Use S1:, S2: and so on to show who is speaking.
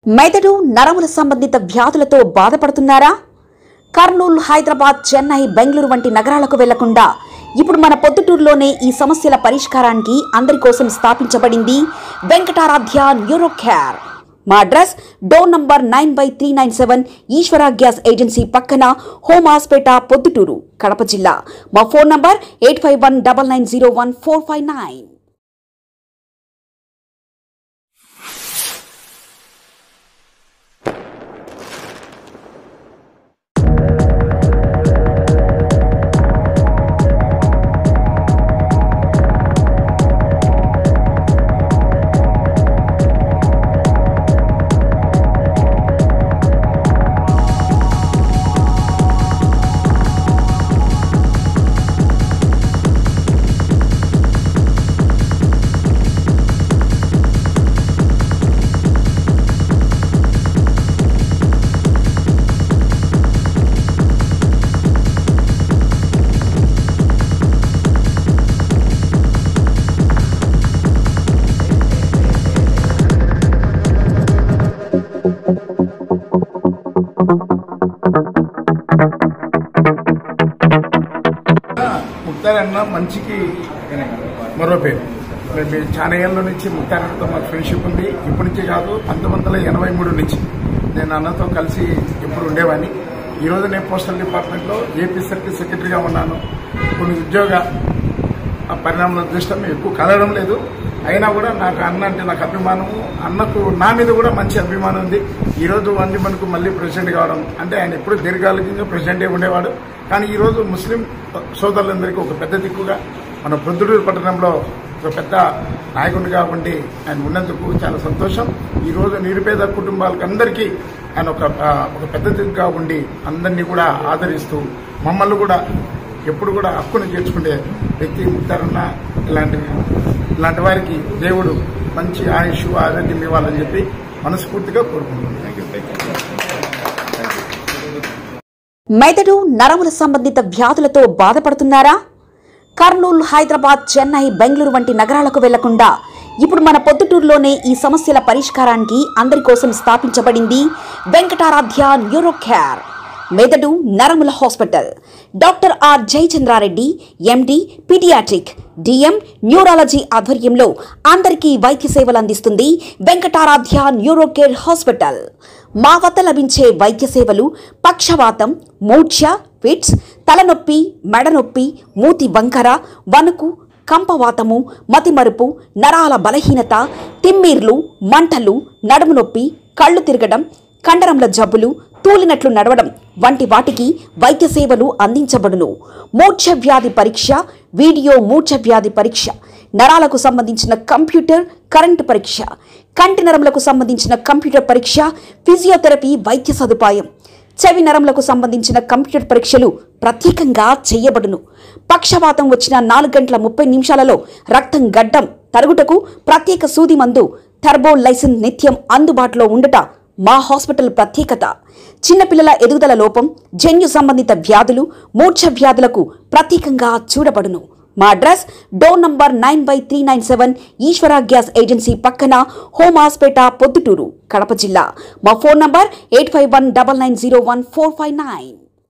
S1: మెదడు నరముల సంబంధిత వ్యాధులతో బాధపడుతున్నారా? కర్నూలు, హైదరాబాద్, చెన్నై, బెంగళూరు వంటి నగరాలకు వెళ్లకుండా ఇప్పుడు మన పొద్దుటూరులోనే ఈ సమస్యల పరిష్కారానికి అందరి కోసం స్థాపించబడింది వెంకటారాధ్య న్యూరో కేర్. మా అడ్రస్ డోర్ నంబర్ 9/397 ఈశ్వర గ్యాస్ ఏజెన్సీ పక్కన, హోమాస్పేట, పొద్దుటూరు, కడప జిల్లా. మా ఫోన్ నంబర్ 8519901459.
S2: ముక్తారన్న మంచికి మరో పేరు. చాలా ఏళ్ళ నుంచి ముక్తారన్నతో మాకు ఫ్రెండ్షిప్ ఉంది. ఇప్పటి నుంచి కాదు, 1983 నుంచి నేను అన్నతో కలిసి ఎప్పుడు ఉండేవాడిని. ఈరోజు నేను పోస్టల్ డిపార్ట్మెంట్లో ఏపీ సర్కిల్ సెక్రటరీగా ఉన్నాను. కొన్ని ఉద్యోగ పరిణామాల దృష్ట్యా ఎక్కువ కలవడం లేదు. అయినా కూడా నాకు అన్న అంటే నాకు అభిమానము, అన్నకు నా మీద కూడా మంచి అభిమానం ఉంది. ఈరోజు మనకు మళ్ళీ ప్రెసిడెంట్ కావడం అంటే, ఆయన ఎప్పుడు దీర్ఘకాలికంగా ప్రెసిడెంటే ఉండేవాడు. కానీ ఈరోజు ముస్లిం సోదరులందరికీ ఒక పెద్ద దిక్కుగా మన పొద్దుటూరు పట్టణంలో ఒక పెద్ద నాయకుడిగా ఉండి ఆయన ఉన్నందుకు చాలా సంతోషం. ఈరోజు నిరుపేద కుటుంబాలకు అందరికీ ఆయన ఒక పెద్ద దిక్కుగా ఉండి అందరినీ కూడా ఆదరిస్తూ మమ్మల్ని కూడా ఎప్పుడు కూడా హక్కును చేర్చుకునే వ్యక్తి ముక్తారన్న. ఇలాంటి వారికి దేవుడు మంచి ఆయుష్, ఆరోగ్యం ఇవ్వాలని చెప్పి మనస్ఫూర్తిగా కోరుకుంటున్నాను.
S1: మెదడు నరముల సంబంధిత వ్యాధులతో బాధపడుతున్నారా? కర్నూలు, హైదరాబాద్, చెన్నై, బెంగళూరు వంటి నగరాలకు వెళ్లకుండా ఇప్పుడు మన పొద్దుటూరులోనే ఈ సమస్యల పరిష్కారానికి అందరి కోసం స్థాపించబడింది వెంకటారాధ్య న్యూరో కేర్. మెదడు నరముల hospital. Doctor R Jayachandra Reddy, MD, paediatric, DM, neurology ఆధ్వర్యంలో అందరికీ వైద్య సేవలు అందిస్తుంది వెంకటారాధ్య న్యూరో కేర్ హాస్పిటల్. మా వద్ద లభించే వైద్య సేవలు పక్షవాతం, మూర్ఛ, ఫిట్స్, తలనొప్పి, మెడనొప్పి, మూతి వంకర, వణుకు, కంపవాతము, మతిమరుపు, నరాల బలహీనత, తిమ్మిర్లు, మంటలు, నడుము నొప్పి, కళ్ళు తిరగడం, కండరముల జబ్బులు, తూలినట్లు నడవడం వంటి వాటికి వైద్య సేవలు అందించబడును. మూర్ఛ వ్యాధి పరీక్ష, వీడియో మూర్ఛ వ్యాధి పరీక్ష, నరాలకు సంబంధించిన కంప్యూటర్ కరెంటు పరీక్ష, కంటి నరములకు సంబంధించిన కంప్యూటర్ పరీక్ష, ఫిజియోథెరపీ వైద్య సదుపాయం, చెవి నరములకు సంబంధించిన కంప్యూటర్ పరీక్షలు ప్రత్యేకంగా చేయబడును. పక్షవాతం వచ్చిన 4 గంటల 30 నిమిషాలలో రక్తం గడ్డం తరుగుటకు ప్రత్యేక సూది మందు థర్బోలైసిన్ నిత్యం అందుబాటులో ఉండుట మా హాస్పిటల్ ప్రత్యేకత. చిన్నపిల్లల ఎదుగుదల లోపం, జన్యు సంబంధిత వ్యాధులు, మూర్ఛ వ్యాధులకు ప్రత్యేకంగా చూడబడును. మా అడ్రస్ డోర్ నంబర్ 9/397 ఈశ్వర గ్యాస్ ఏజెన్సీ పక్కన, హోమాస్పేట, పొద్దుటూరు, కడప జిల్లా. మా ఫోన్ నంబర్ 8519901459.